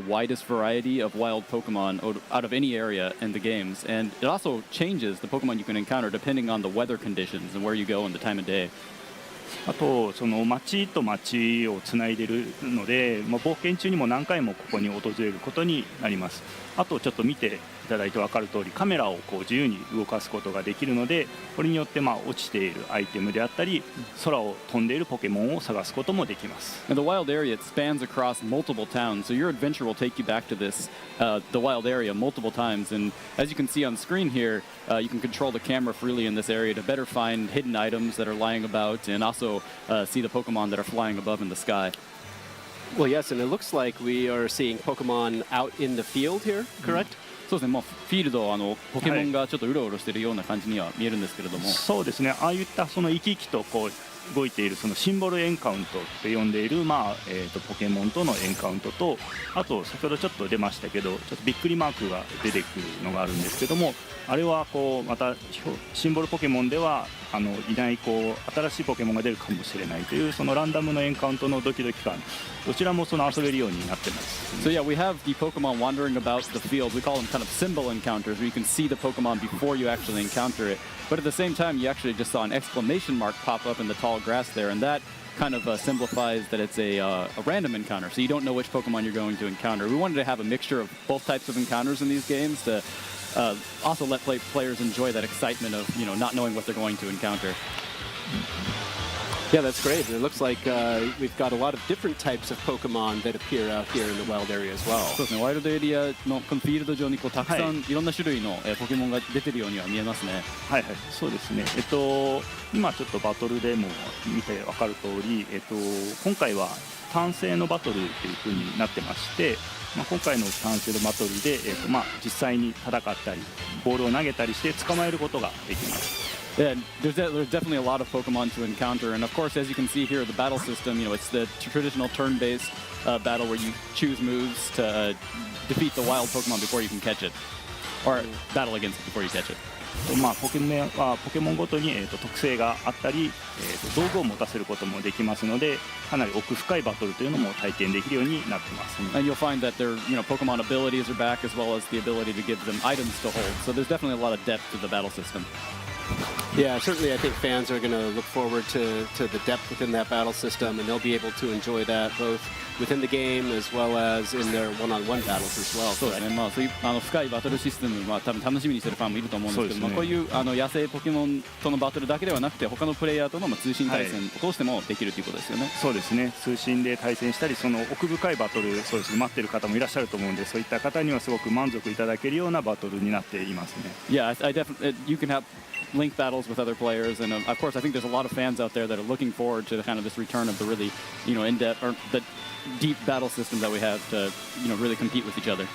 widest variety of wild Pokemon out of any area in the games, and it also changes the Pokemon you can encounter depending on the weather conditions and where you go and the time of day. あとその町と町をつないでいるので、冒険中にも何回もここに訪れることになります。あとちょっと見ていただいて分かる通り、カメラをこう自由に動かすことができるので、これによって落ちているアイテムであったり、空を飛んでいるポケモンを探すこともできます。And the wild area, it spans across multiple towns, so your adventure will take you back to this the wild area multiple times. And as you can see on screen here, you can control the camera freely in this area to better find hidden items that are lying about, and also see the Pokemon that are flying above in the sky. Well, yes, and it looks like we are seeing Pokemon out in the field here, correct? そうですね、フィールドポケモンがちょっとうろうろしているような感じには見えるんですけれども、そうですね、ああいったその生き生きとこう動いているそのシンボルエンカウントって呼んでいる、ポケモンとのエンカウントと、あと先ほどちょっと出ましたけど、ちょっとびっくりマークが出てくるのがあるんですけども、あれはこうまたシンボルポケモンではいないこう新しいポケモンが出るかもしれないというそのランダムのエンカウントのドキドキ感、どちらもその遊べるようになってます。So yeah, we have the Pokemon wandering about the field. We call them kind of symbol encounters, where you can see the Pokemon before you actually encounter it. But at the same time, you actually just saw an exclamation mark pop up in the tall grass there, and that kind of simplifies that it's a random encounter, so you don't know which Pokemon you're going to encounter. We wanted to have a mixture of both types of encounters in these games to also let players enjoy that excitement of not knowing what they're going to encounter. Yeah, that's great. It looks like we've got a lot of different types of Pokemon that appear out here in the wild area as well. そうですね、ワイルドエリアのこのフィールド上にたくさんいろんな種類のポケモンが出てるようには見えますね。はいはい、そうですね。今ちょっとバトルでも見て分かる通り、今回は単性のバトルという風になってまして、今回の単性のバトルで、実際に戦ったり、ボールを投げたりして捕まえることができます。Yeah, there's definitely a lot of Pokemon to encounter, and of course, as you can see here, the battle system, it's the traditional turn-based battle where you choose moves to defeat the wild Pokemon before you can catch it, or battle against it before you catch it. ポケモンごとに、特性があったり、道具を持たせることもできますので、かなり奥深いバトルというのも体験できるようになってます、ね。And you'll find that their Pokemon abilities are back, as well as the ability to give them items to hold. So there's definitely a lot of depth to the battle system. Yeah, certainly I think fans are going to look forward to the depth within that battle system, and they'll be able to enjoy that both within the game as well as in their one-on-one battles as well. そうですね、そういう深いバトルシステムは多分楽しみにしてるファンもいると思うんですけど、こういう野生ポケモンとのバトルだけではなくて、他のプレイヤーとの通信対戦を通してもできるということですよね。そうですね、通信で対戦したり、その奥深いバトル、そうですね、待っている方もいらっしゃると思うんで、そういった方にはすごく満足いただけるようなバトルになっていますね。Yeah, I definitely you can have link battles with other players, and of course I think there's a lot of fans out there that are looking forward to kind of this return of the really in-depth or the deep battle system that we have to really compete with each other.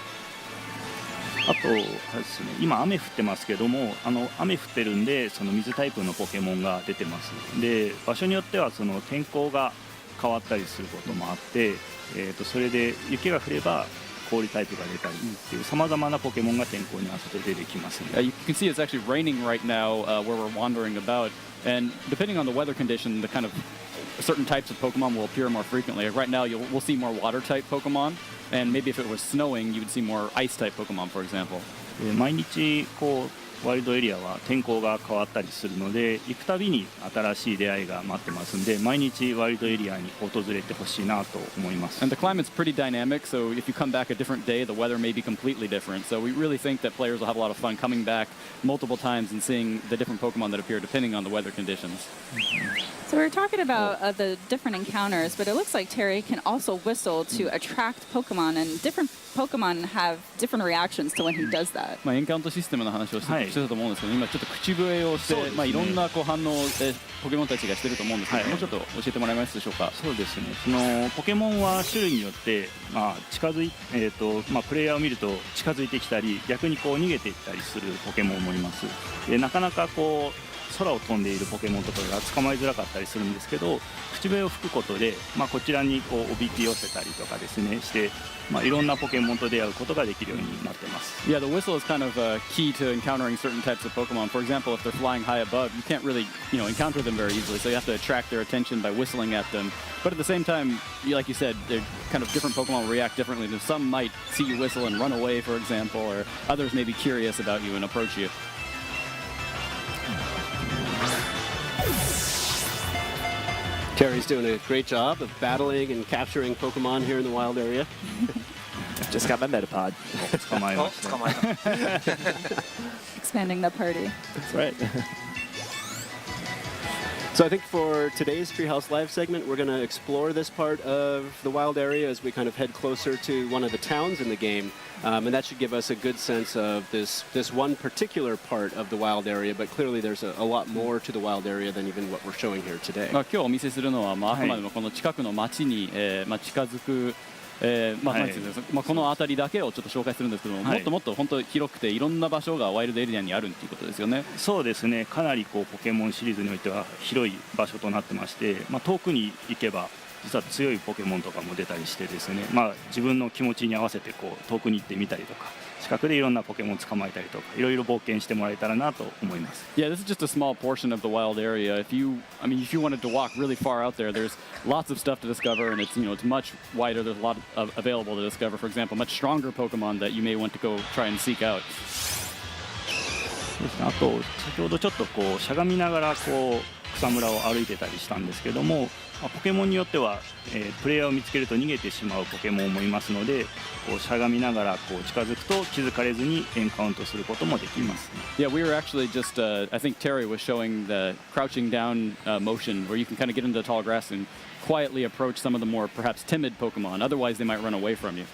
あとですね、今雨降ってますけども、雨降ってるんでその水タイプのポケモンが出てます。で、場所によってはその天候が変わったりすることもあって、それで雪が降れば氷タイプが出たりっていう様々なポケモンが天候に合わせて出てきますね。You can see it's actually raining right now where we're wandering about, and depending on the weather condition, the kind of certain types of Pokemon will appear more frequently. Right now, we'll see more water-type Pokemon, and maybe if it was snowing, you would see more ice-type Pokemon, for example. 毎日こうワイルドエリアは天候が変わったりするので、行くたびに新しい出会いが待ってますんで、毎日ワイルドエリアに訪れてほしいなと思います。And the climate's pretty dynamic, so if you come back a different day, the weather may be completely different. So we really think that players will have a lot of fun coming back multiple times and seeing the different Pokemon that appear depending on the weather conditions. So we were talking about the different encounters, but it looks like Terry can also whistle to attract Pokemon, and different Pokemon have different reactions to when he does that. エンカウントシステムの話をしてたと思うんですけど、今ちょっと口笛をして、いろんな反応をポケモンたちがしてると思うんですけど、もうちょっと教えてもらえますでしょうか。そうですね。そのポケモンは種類によって近づいプレイヤーを見ると近づいてきたり、逆にこう逃げていったりするポケモンもいます。で、なかなかこう空を飛んでいるポケモンとかが捕まえづらかったりするんですけど、口笛を吹くことで、こちらにこうおびき寄せたりとかですねして、いろんなポケモンと出会うことができるようになってます。Yeah, the whistle is kind of key to encountering certain types of Pokemon. For example, if they're flying high above, you can't really, encounter them very easily. So you have to attract their attention by whistling at them. But at the same time, like you said, they're kind of different Pokemon react differently. Some might see you whistle and run away, for example, or others may be curious about you and approach you. Terry's doing a great job of battling and capturing Pokemon here in the wild area. Just got my Metapod. 捕まえました。捕まえた。 Expanding the party. That's right. So I think for today's Treehouse Live segment, we're going to explore this part of the wild area as we kind of head closer to one of the towns in the game. And that should give us a good sense of this one particular part of the wild area, but clearly there's a lot more to the wild area than even what we're showing here today. 今日お見せするのは、あくまでもこの近くの町に、近づく、なんていうんですか、この辺りだけをちょっと紹介するんですけども、もっともっと本当広くていろんな場所がワイルドエリアにあるっていうことですよね。そうですね、かなりこうポケモンシリーズにおいては広い場所となってまして、遠くに行けば実は強いポケモンとかも出たりしてですね、自分の気持ちに合わせてこう遠くに行ってみたりとか、近くでいろんなポケモンを捕まえたりとか、いろいろ冒険してもらえたらなと思います。Yeah, this is just a small portion of the wild area. If you wanted to walk really far out there, there's lots of stuff to discover, and it's much wider. There's a lot available to discover. For example, much stronger Pokemon that you may want to go try and seek out. そうですね、あと先ほどちょっとこうしゃがみながらこう草むらを歩いてたりしたんですけども、ポケモンによっては、プレイヤーを見つけると逃げてしまうポケモンもいますので、こうしゃがみながらこう近づくと気づかれずにエンカウントすることもできます、Yeah, we were actually just, I think Terry was showing the crouching down motion where you can kind of get into the tall grass and quietly approach some of the more perhaps timid Pokemon. Otherwise, they might run away from you.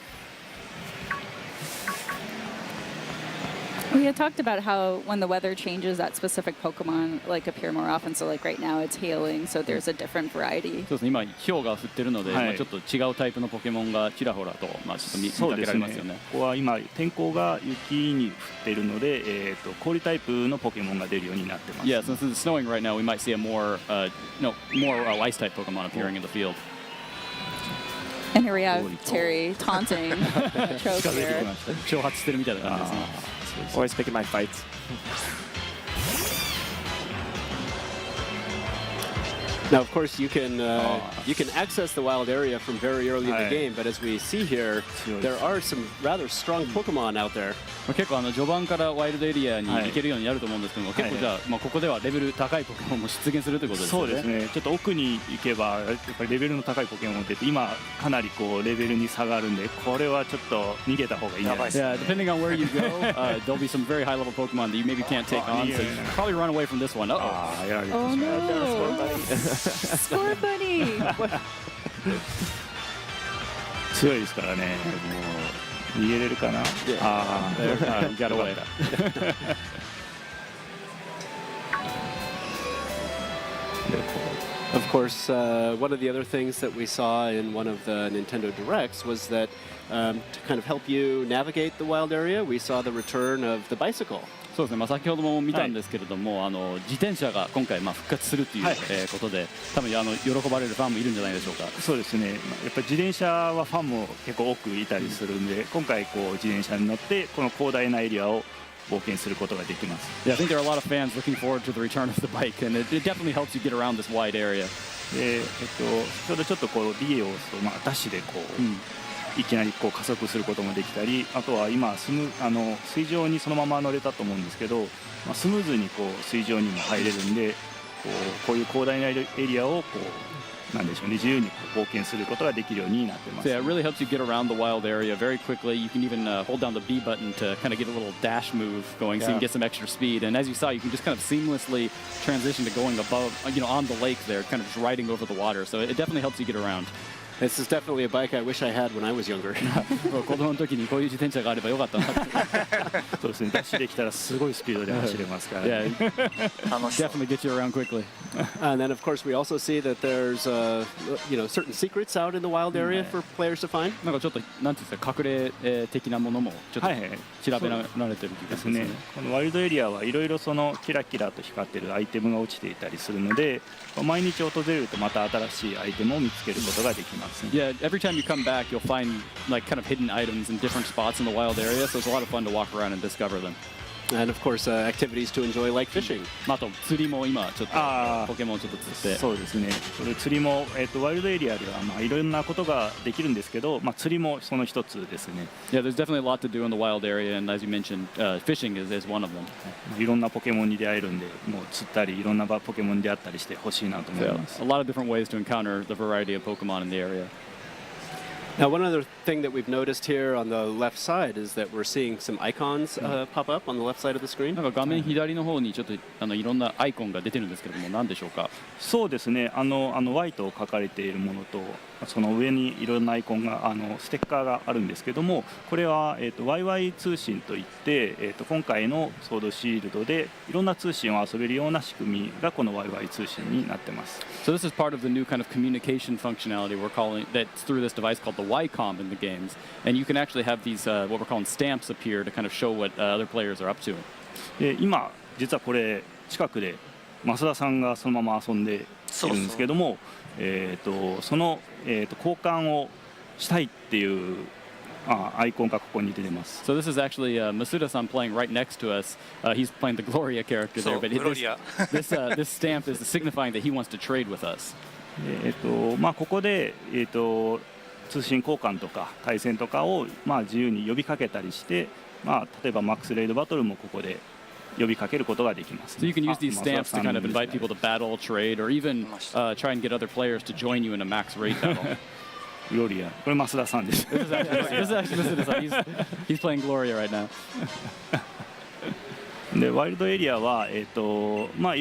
We had talked about how when the weather changes, that specific Pokemon appear more often. So right now it's hailing, so there's a different variety. そうですね、今氷が降ってるので、ちょっと違うタイプのポケモンがちらほらと、ちょっと見かけられますよね。ここは今天候が雪に降っているので、氷タイプのポケモンが出るようになってます。Yeah, since it's snowing right now, we might see a more ice type Pokemon appearing in the field. And here we have Terry taunting Choke 近づいて here. きました。挑発してるみたいな感じですね。Always picking my fights. Now, of course, you can access the wild area from very early in the game, but as we see here, there are some rather strong Pokemon out there. 結構序盤からワイルドエリアに行けるようになると思うんですけども、結構じゃあ、ここではレベル高いポケモンも出現するということですよね。そうですね、ちょっと奥に行けばやっぱりレベルの高いポケモンって今かなりこうレベルに差があるんで、これはちょっっと逃げた方がいいんじゃないですか。Yeah, depending on where you go, there'll be some very high level Pokemon that you maybe can't take on, so you should probably run away from this one. Oh no! Score buddy! 強いですからね。もう逃げれるかな。ああ、you got away. Of course, one of the other things that we saw in one of the Nintendo Directs was that to kind of help you navigate the wild area, we saw the return of the bicycle. そうですね、先ほども見たんですけれども、自転車が今回復活するという、ことで、多分喜ばれるファンもいるんじゃないでしょうか。そうですね、やっぱり自転車はファンも結構多くいたりするんで、今回こう自転車に乗ってこの広大なエリアを冒険することができます。Yeah, I think there are a lot of fans looking forward to the return of the bike, and it definitely helps you get around this wide area. で、先ほどちょっとこうビデオをダッシュでこう、いきなりこう加速することもできたり、あとは今水上にそのまま乗れたと思うんですけど、スムーズにこう水上にも入れるんで、こういう広大なエリアをこうなんでしょうね、自由に冒険することができるようになってます。So yeah, it really helps you get around the wild area very quickly. You can even hold down the B button to kind of get a little dash move going, so you can get some extra speed. And as you saw, you can just kind of seamlessly transition to going above, on the lake there, kind of just riding over the water. So it definitely helps you get around. This is definitely a bike I wish I had when I was younger. 子供の時にこういう自転車があればよかったなって。そうですね、ダッシュできたらすごいスピードで走れますから、Yeah, 楽しそう。 definitely get you around quickly. And then, of course, we also see that there's, certain secrets out in the wild area for players to find. なんかちょっとなんていうんですか、隠れ的なものもちょっとはいはい、調べられてる気がしますね。このワイルドエリアはいろいろそのキラキラと光ってるアイテムが落ちていたりするので、毎日訪れるとまた新しいアイテムを見つけることができますね。Yeah, every time you come back, you'll find like kind of hidden items in different spots in the wild area, so it's a lot of fun to walk around and discover them. And, of course, activities to enjoy like fishing. あと釣りも今ちょっとポケモンちょっと釣って。そうですね、これ釣りも、ワイルドエリアではいろんなことができるんですけど、釣りもその一つですね。Yeah, there's definitely a lot to do in the wild area, and as you mentioned, fishing is one of them. いろんなポケモンに出会えるんで、もう釣ったりいろんなポケモンに出会ったりしてほしいなと思い So ます。 a lot of different ways to encounter the variety of Pokemon in the area. Now, one other thing that we've noticed here on the left side is that we're seeing some icons pop up on the left side of the screen. なんか画面左の方にちょっといろんなアイコンが出てるんですけれども、何でしょうか。そうですね、Y と書かれているものと、その上にいろんなアイコンがステッカーがあるんですけども、これは、YY 通信といって、今回のソードシールドでいろんな通信を遊べるような仕組みがこの YY 通信になってます。So this is part of the new kind of communication functionality we're calling that's through this device called the Y-Com in the games, and you can actually have these what we're calling stamps appear to kind of show what other players are up to. で今実はこれ近くで増田さんがそのまま遊んでいるんですけども、その、交換をしたいっていうアイコンがここに出てます。So this is actually Masuda-san playing right next to us. He's playing the Gloria character there, but this stamp is signifying that he wants to trade with us. ここで、通信交換とか対戦とかを、自由に呼びかけたりして、例えばマックスレイドバトルもここで呼びかけることができます。So you can use these stamps to kind of invite people to battle, trade, or even try and get other players to join you in a max raid battle. グロリア、これ増田さんです。This is actually Masuda-san. He's playing Gloria right now. でワイルドエリアはい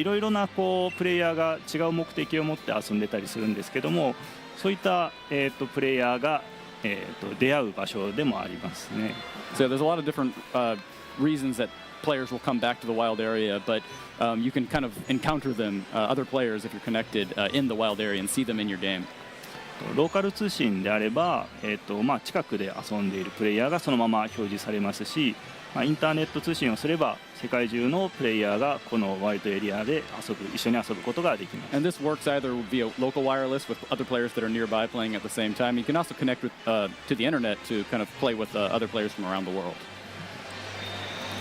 ろいろなプレイヤーが違う目的を持って遊んでたりするんですけども、そういった、プレイヤーが、出会う場所でもありますね。So there's a lot of different reasons that players will come back to the wild area, but you can kind of encounter them, other players, if you're connected in the wild area and see them in your game. ローカル通信であれば、近くで遊んでいるプレイヤーがそのまま表示されますし、インターネット通信をすれば世界中のプレイヤーがこのワイルドエリアで一緒に遊ぶことができます。And this works either via local wireless with other players that are nearby playing at the same time. You can also connect with, to the internet to kind of play with other players from around the world.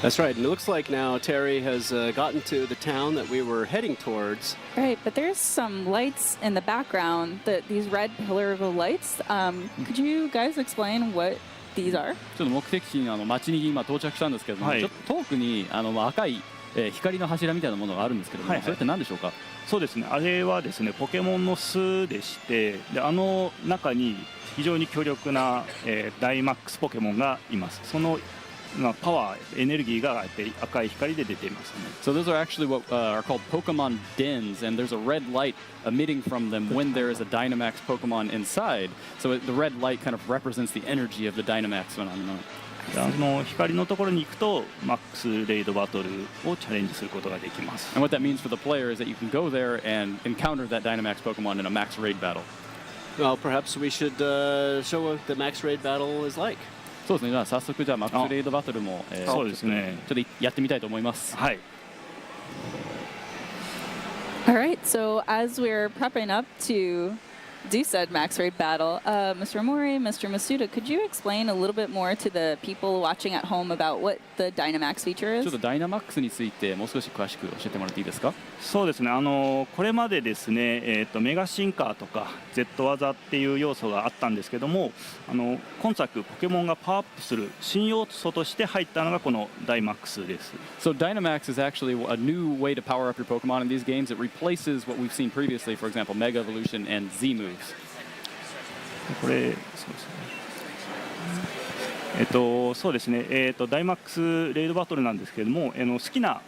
That's right. And it looks like now Terry has gotten to the town that we were heading towards. Right, but there's some lights in the background, these red pillar lights. Could you guys explain what these are? ちょっと目的地の町に今到着したんですけども、ちょっと遠くに赤い光の柱みたいなものがあるんですけども、それって何でしょうか。そうですね、あれはですねポケモンの巣でして、で中に非常に強力な、ダイマックスポケモンがいます。そのパワーエネルギーが赤い光で出ていますね。So those are actually what are called Pokemon dens, and there's a red light emitting from them when there is a Dynamax Pokemon inside. So the red light kind of represents the energy of the Dynamax phenomenon. 光のところに行くとマックスレイドバトルをチャレンジすることができます。And what that means for the player is that you can go there and encounter that Dynamax Pokemon in a max raid battle. Well, perhaps we should show what the max raid battle is like. そうですね。じゃあ早速じゃあマックスレイドバトルもそうですね。ちょっとやってみたいと思います。はい。All right, so as we're prepping up to do said max raid battle, Mr. Mori, Mr. Masuda, could you explain a little bit more to the people watching at home about what the Dynamax feature ちょっ is? とダイナマックスについてもう少し詳しく教えてもらっていいですか。そうですね、これまでですね、メガ進化とか Z 技っていう要素があったんですけども、今作ポケモンがパワーアップする新要素として入ったのがこのダイマックスです。So Dynamax is actually a new way to power up your Pokemon in these games. It replaces what we've seen previously, for example, Mega Evolution and Z moves. これそうですね、ダイマックスレイドバトルなんですけれども、好きな、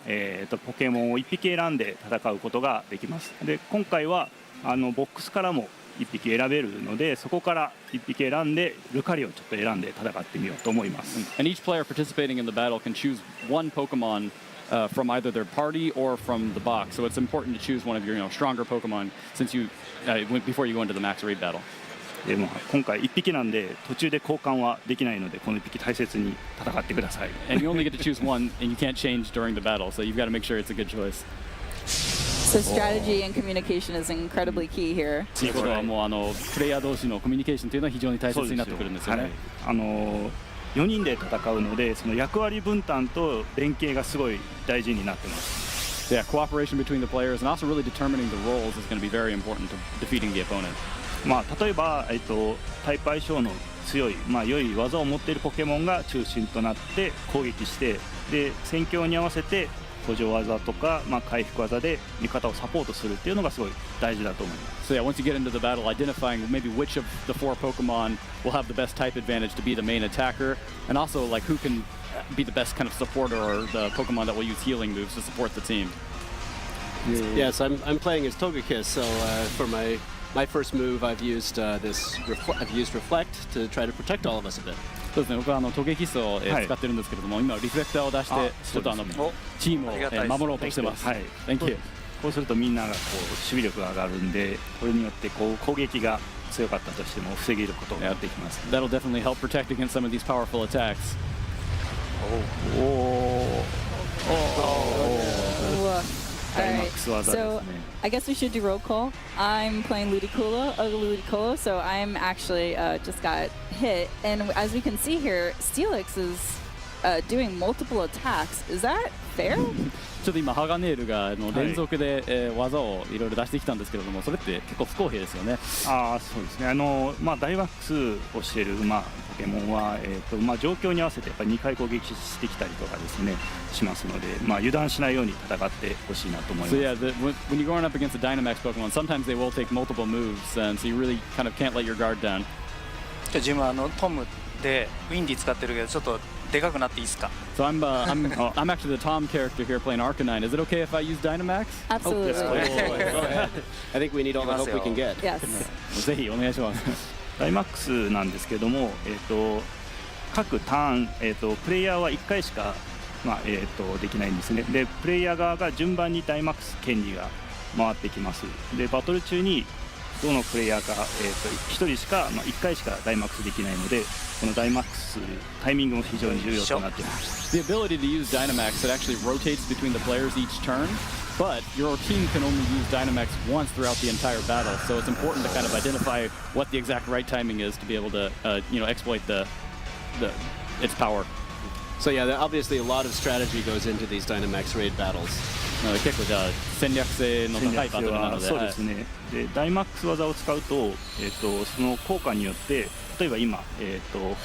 ポケモンを1匹選んで戦うことができます。で今回はボックスからも1匹選べるので、そこから1匹選んでルカリをちょっと選んで戦ってみようと思います。And each player participating in the battle can choose one Pokemon from either their party or from the box. So it's important to choose one of your stronger Pokemon since you before you go into the max raid battle. でも今回1匹なんで途中で交換はできないので、この1匹大切に戦ってください。And you only get to choose one, and you can't change during the battle, so you've got to make sure it's a good choice. So strategy and communication is incredibly key here. ということはもうプレイヤー同士のコミュニケーションというのは非常に大切になってくるんですよね。はい、4人で戦うので、その役割分担と連携がすごい大事になってます。Yeah, cooperation between the players and also really determining the roles is going to be very important to defeating the opponent. 例えば、タイプ相性の強い、良い技を持っているポケモンが中心となって攻撃して、で戦況に合わせて補助技とか、回復技で味方をサポートするっていうのがすごい大事だと思います。So yeah, once you get into the battle, identifying maybe which of the 4 Pokemon will have the best type advantage to be the main attacker, and also like who can be the best kind of supporter or the Pokemon that will use healing moves to support the team. Yes, I'm playing as Togekiss, so for my first move, I've used Reflect to try to protect all of us a bit. そうですね、僕はトゲキスを使ってるんですけれども、今リフレクターを出してちょっとチームを守ろうとしてます。はい。Thank you. こうするとみんながこう守備力が上がるんで、これによってこう攻撃が強かったとしても防げることができます。That'll definitely help protect against some of these powerful attacks. Alright, so I guess we should do roll call. I'm playing Ludicolo, so I'm actually just got hit. And as we can see here, Steelix is doing multiple attacks. Is that fair? ちょっと今ハガネールが連続で技をいろいろ出してきたんですけれども、それって結構不公平ですよね。そうですね。ダイマックスをしているポケモンは状況に合わせてやっぱり2回攻撃してきたりとかですねしますので、油断しないように戦ってほしいなと思います。So yeah, when you're going up against a Dynamax Pokemon, sometimes they will take multiple moves, and so you really kind of can't let your guard down. 自分はトムでウィンディ使ってるけどちょっとでかくなっていいですか？ So I'm actually the Tom character here playing Arcanine. Is it okay if I use Dynamax? Absolutely. Go ahead. I think we need all the help we can get. Yes. ぜひお願いします。ダイマックスなんですけども、各ターン、プレイヤーは1回しか、できないんですね。でプレイヤー側が順番にダイマックス権利が回ってきます。でバトル中にどのプレイヤーか、1人しか、1回しかダイマックスできないので、このダイマックスタイミングも非常に重要となっています。The ability to use Dynamax, it actually rotates between the players each turn, but your team can only use Dynamax once throughout the entire battle. So it's important to kind of identify what the exact right timing is to be able to, exploit its power. So yeah, obviously a lot of strategy goes into these Dynamax raid battles. 結構じゃあ戦略性の高いバトルなので、そうですね。でダイマックス技を使うと、その効果によって例えば今、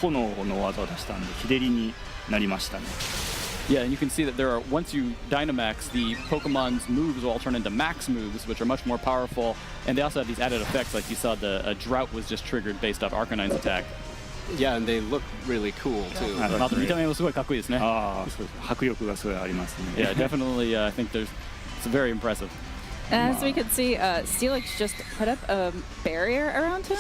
炎の技を出したんで日照りになりましたね。Yeah, and you can see that once you Dynamax, the Pokemon's moves will all turn into max moves, which are much more powerful, and they also have these added effects, like you saw a drought was just triggered based off Arcanine's attack. Yeah, and they look really cool too. 見た目もすごいかっこいいですね。迫力がすごいありますね。Yeah, definitely. I think it's very impressive. And as we can see, Steelix just put up a barrier around him.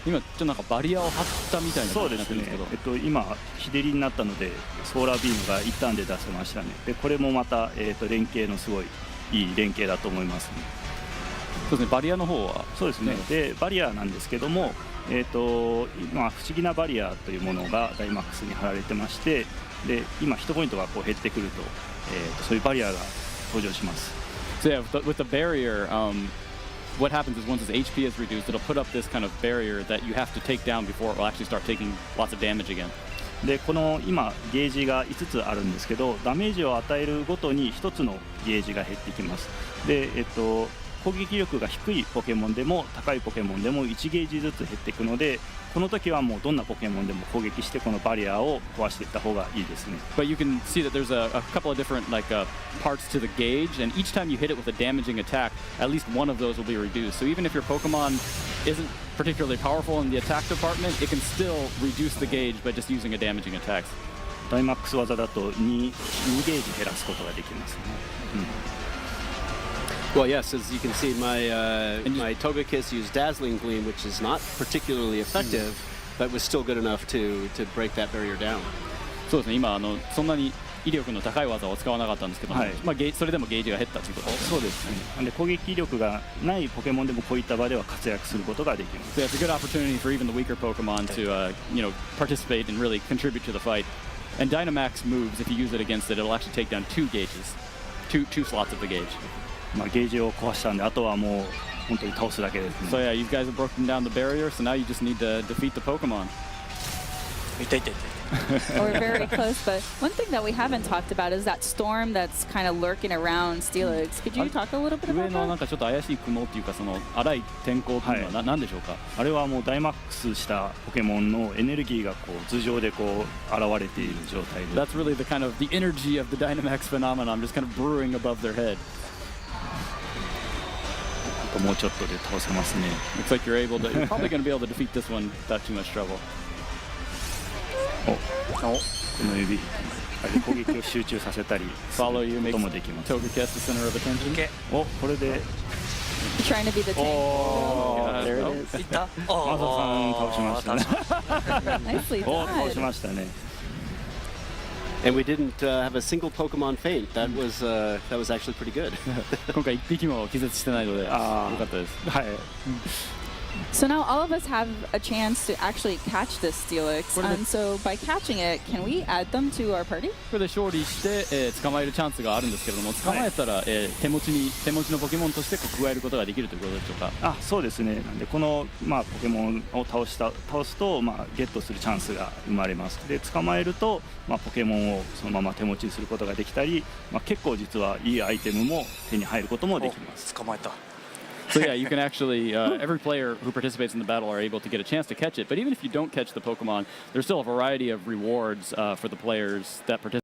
今ちょっとなんかバリアを張ったみたいな感じになってるんですけど、今日照りになったのでソーラービームが一旦で出せましたね。でこれもまた、連携のすごいいい連携だと思いますね。そうですね。バリアの方はそうですね。でバリアなんですけども、今不思議なバリアというものがダイマックスに貼られてまして、で今ヒットポイントがこう減ってくると、そういうバリアが登場します。So yeah, with the barrier, what happens is once its HP is reduced, it'll put up this kind of barrier that you have to take down before it will actually start taking lots of damage again. でこの今ゲージが5つあるんですけど、ダメージを与えるごとに1つのゲージが減ってきます。で攻撃力が低いポケモンでも高いポケモンでも1ゲージずつ減っていくので、この時はもうどんなポケモンでも攻撃してこのバリアを壊していった方がいいですね。But you can see that there's a couple of different parts to the gauge, and each time you hit it with a damaging attack, at least one of those will be reduced. So even if your Pokemon isn't particularly powerful in the attack department, it can still reduce the gauge by just using a damaging attack. ダイマックス技だと2ゲージ減らすことができますね。Well, yes, as you can see, my Togekiss used Dazzling Gleam, which is not particularly effective, but was still good enough to break that barrier down. そうですね、今そんなに威力の高い技を使わなかったんですけど、はいまあ、それでもゲージが減ったということです。そうですね。なんで攻撃力がないポケモンでもこういった場では活躍することができます。 So it's a good opportunity for even the weaker Pokemon to, participate and really contribute to the fight. And Dynamax moves, if you use it against it, it'll actually take down 2 gauges, two slots of the gauge. まあゲージを壊したんで、あとはもう本当に倒すだけですね。 So yeah, you guys have broken down the barrier, so now you just need to defeat the Pokemon. 痛い痛い痛い。 We're very close, but one thing that we haven't talked about is that storm that's kind of lurking around Steelix. Could you talk a little bit 上 about のなん that? かちょっと怪しい雲っていうか、その荒い天候っていうのは何でしょうか。あれはもうダイマックスしたポケモンのエネルギーがこう頭上でこう現れている状態で、 That's really the kind of the energy of the Dynamax phenomenon, just kind of brewing above their head. あともうちょっとで倒せますね。 Looks like you're probably going to be able to defeat this one without too much trouble. この指あれで攻撃を集中させたりする Follow you こ makes ともできます。 Togekiss the center of attention. お、これで Trying to be the tank. おー There it is. いった。マサさん倒しましたね。 Nicely お、倒し done. ましたね。 And we didn't have a single Pokemon faint. That was actually pretty good. 今回1匹も気絶してないので、よかったです。はい。 So now all of us have a chance to actually catch this Steelix. What are the- So by catching it, can we add them to our party? これで勝利して、捕まえるチャンスがあるんですけれども、捕まえたら、手持ちのポケモンとして加えることができるということでしょうか。あ、そうですね。なんでこのまあポケモンを倒すとまあゲットするチャンスが生まれます。で捕まえるとまあポケモンをそのまま手持ちにすることができたり、まあ結構実はいいアイテムも手に入ることもできます。捕まえた。 So yeah, you can actually, every player who participates in the battle are able to get a chance to catch it. But even if you don't catch the Pokemon, there's still a variety of rewards for the players that participate.